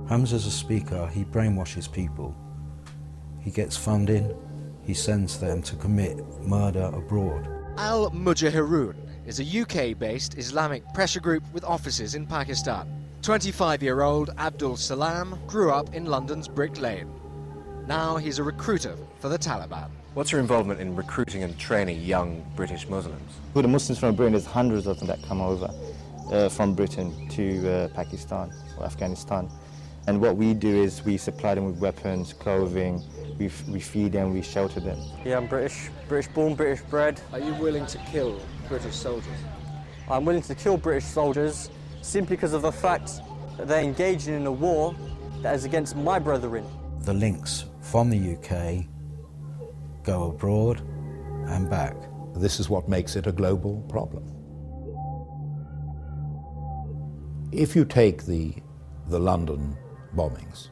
Hamza's a speaker, he brainwashes people. He gets funding, he sends them to commit murder abroad. Al-Mujahirun is a UK-based Islamic pressure group with offices in Pakistan. 25-year-old Abdul Salam grew up in London's Brick Lane. Now he's a recruiter for the Taliban. What's your involvement in recruiting and training young British Muslims? Well, the Muslims from Britain, there's hundreds of them that come over from Britain to Pakistan or Afghanistan. And what we do is we supply them with weapons, clothing, we feed them, we shelter them. Yeah, I'm British born, British bred. Are you willing to kill British soldiers? I'm willing to kill British soldiers simply because of the fact that they're engaging in a war that is against my brethren. The links from the UK go abroad and back. This is what makes it a global problem. If you take the London bombings,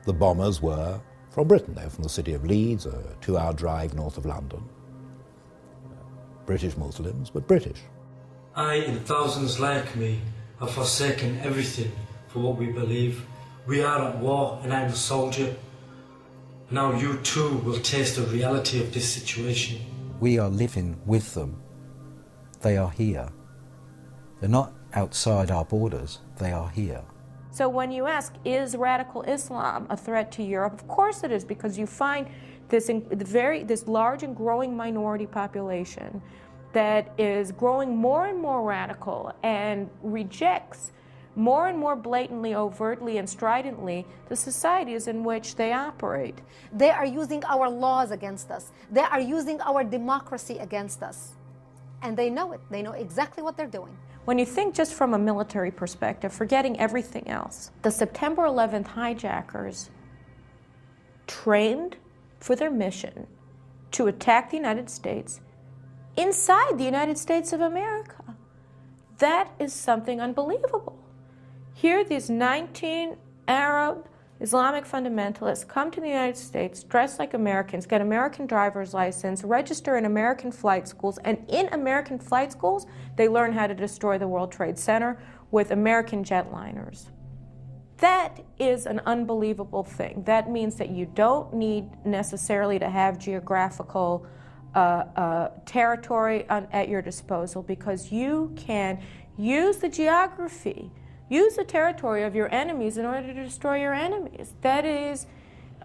the bombers were from Britain. They were from the city of Leeds, a 2-hour drive north of London. British Muslims, but British. I and thousands like me have forsaken everything for what we believe. We are at war and I'm a soldier. Now you too will taste the reality of this situation. We are living with them. They are here. They're not outside our borders, they are here. So when you ask, is radical Islam a threat to Europe? Of course it is, because you find this large and growing minority population that is growing more and more radical and rejects more and more blatantly, overtly, and stridently the societies in which they operate. They are using our laws against us. They are using our democracy against us. And they know it. They know exactly what they're doing. When you think just from a military perspective, forgetting everything else, the September 11th hijackers trained for their mission to attack the United States inside the United States of America. That is something unbelievable. Here, these 19 Arab Islamic fundamentalists come to the United States, dress like Americans, get American driver's license, register in American flight schools, and in American flight schools, they learn how to destroy the World Trade Center with American jetliners. That is an unbelievable thing. That means that you don't need necessarily to have geographical territory at your disposal, because you can use the geography, use the territory of your enemies in order to destroy your enemies. That is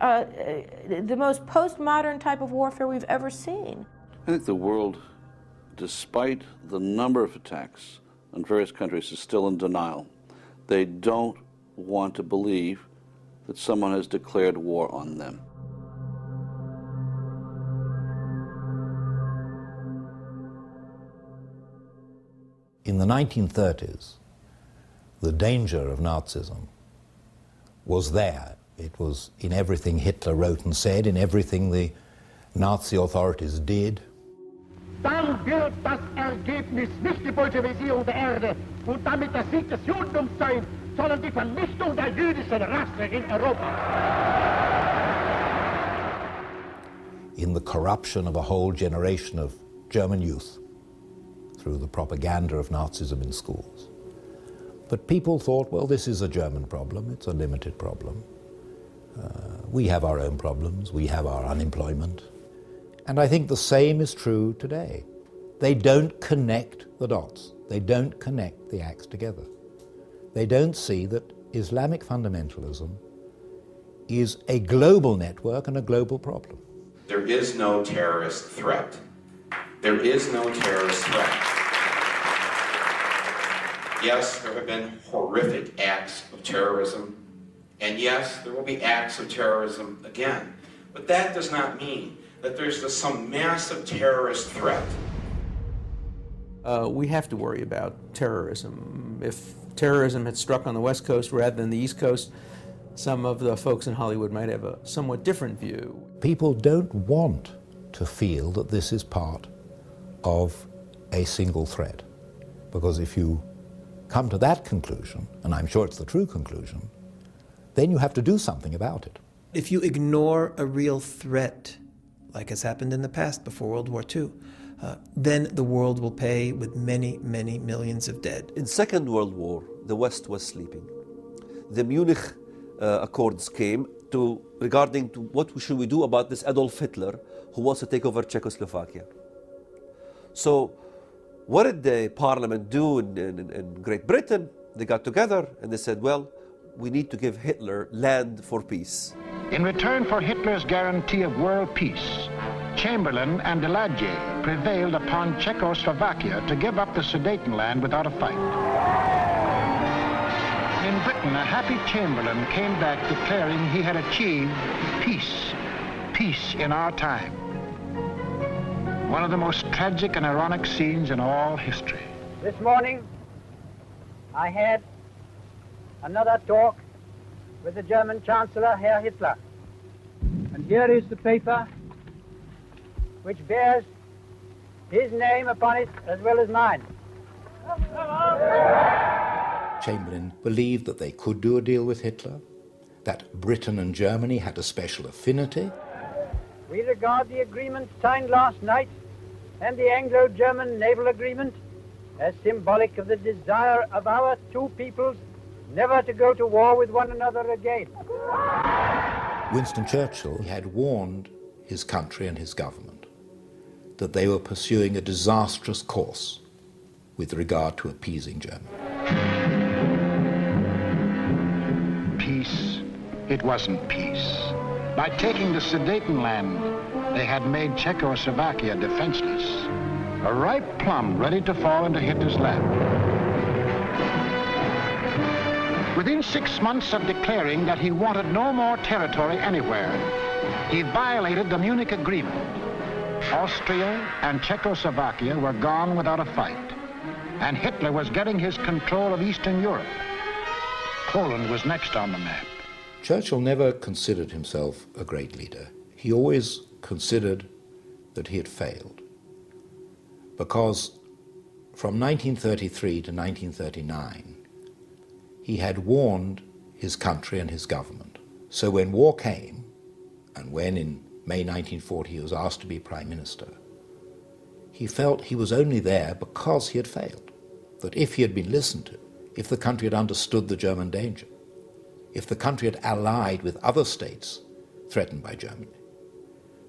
the most postmodern type of warfare we've ever seen. I think the world, despite the number of attacks on various countries, is still in denial. They don't want to believe that someone has declared war on them. In the 1930s, the danger of Nazism was there. It was in everything Hitler wrote and said, in everything the Nazi authorities did. Dann wird das Ergebnis nicht die Bolschewisierung der Erde und damit der Sieg des Judentums sein, sondern die Vernichtung der jüdischen Rasse in Europa. In the corruption of a whole generation of German youth through the propaganda of Nazism in schools. But people thought, well, this is a German problem, it's a limited problem. We have our own problems, we have our unemployment. And I think the same is true today. They don't connect the dots. They don't connect the acts together. They don't see that Islamic fundamentalism is a global network and a global problem. There is no terrorist threat. There is no terrorist threat. Yes, there have been horrific acts of terrorism, and yes, there will be acts of terrorism again. But that does not mean that there's some massive terrorist threat. We have to worry about terrorism. If terrorism had struck on the West Coast rather than the East Coast, some of the folks in Hollywood might have a somewhat different view. People don't want to feel that this is part of a single threat, because if you come to that conclusion, and I'm sure it's the true conclusion, then you have to do something about it. If you ignore a real threat, like has happened in the past before World War II, then the world will pay with many, many millions of dead. In Second World War, the West was sleeping. the Munich Accords came regarding to what should we do about this Adolf Hitler who wants to take over Czechoslovakia. So what did the parliament do in Great Britain? They got together and they said, well, we need to give Hitler land for peace. In return for Hitler's guarantee of world peace, Chamberlain and Daladier prevailed upon Czechoslovakia to give up the Sudetenland without a fight. In Britain, a happy Chamberlain came back declaring he had achieved peace, peace in our time. One of the most tragic and ironic scenes in all history. This morning, I had another talk with the German Chancellor, Herr Hitler. And here is the paper which bears his name upon it as well as mine. Chamberlain believed that they could do a deal with Hitler, that Britain and Germany had a special affinity. We regard the agreement signed last night and the Anglo-German naval agreement as symbolic of the desire of our two peoples never to go to war with one another again. Winston Churchill had warned his country and his government that they were pursuing a disastrous course with regard to appeasing Germany. Peace, it wasn't peace. By taking the Sudetenland, they had made Czechoslovakia defenseless, a ripe plum ready to fall into Hitler's lap. Within 6 months of declaring that he wanted no more territory anywhere, he violated the Munich Agreement. Austria and Czechoslovakia were gone without a fight, and Hitler was getting his control of Eastern Europe. Poland was next on the map. Churchill never considered himself a great leader. He always considered that he had failed, because from 1933 to 1939, he had warned his country and his government. So when war came, and when in May 1940 he was asked to be Prime Minister, he felt he was only there because he had failed. That if he had been listened to, if the country had understood the German danger, if the country had allied with other states threatened by Germany,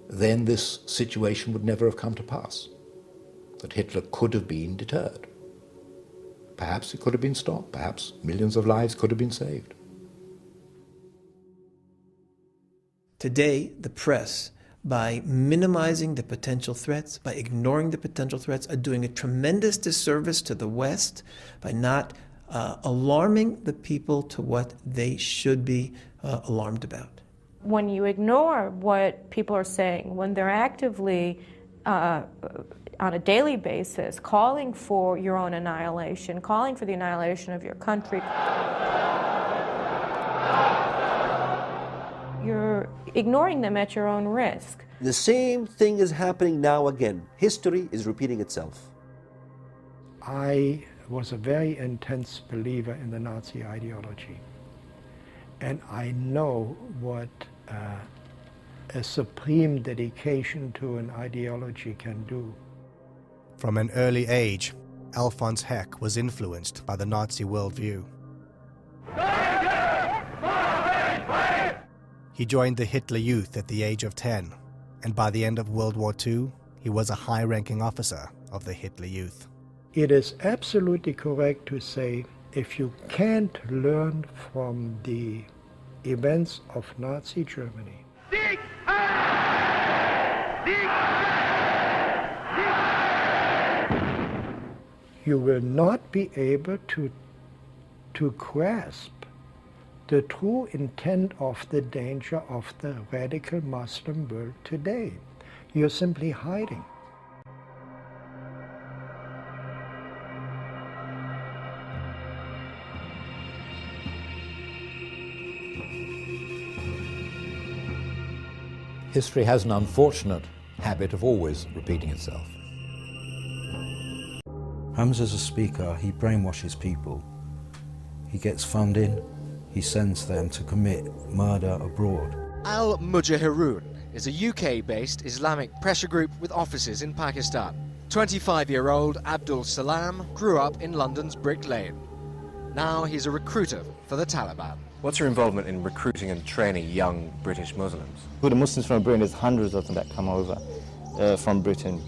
then this situation would never have come to pass. That Hitler could have been deterred. Perhaps it could have been stopped. Perhaps millions of lives could have been saved. Today, the press, by minimizing the potential threats, by ignoring the potential threats, are doing a tremendous disservice to the West by not alarming the people to what they should be alarmed about. When you ignore what people are saying, when they're actively on a daily basis calling for your own annihilation, calling for the annihilation of your country, you're ignoring them at your own risk. The same thing is happening now again. History is repeating itself. I was a very intense believer in the Nazi ideology. And I know what a supreme dedication to an ideology can do. From an early age, Alfons Heck was influenced by the Nazi worldview. He joined the Hitler Youth at the age of 10, and by the end of World War II, he was a high-ranking officer of the Hitler Youth. It is absolutely correct to say, if you can't learn from the events of Nazi Germany, you will not be able to grasp the true intent of the danger of the radical Muslim world today. You're simply hiding. History has an unfortunate habit of always repeating itself. Hamza's a speaker, he brainwashes people. He gets funding, he sends them to commit murder abroad. Al-Mujahirun is a UK-based Islamic pressure group with offices in Pakistan. 25-year-old Abdul Salam grew up in London's Brick Lane. Now he's a recruiter for the Taliban. What's your involvement in recruiting and training young British Muslims? For the Muslims from Britain, there's hundreds of them that come over from Britain.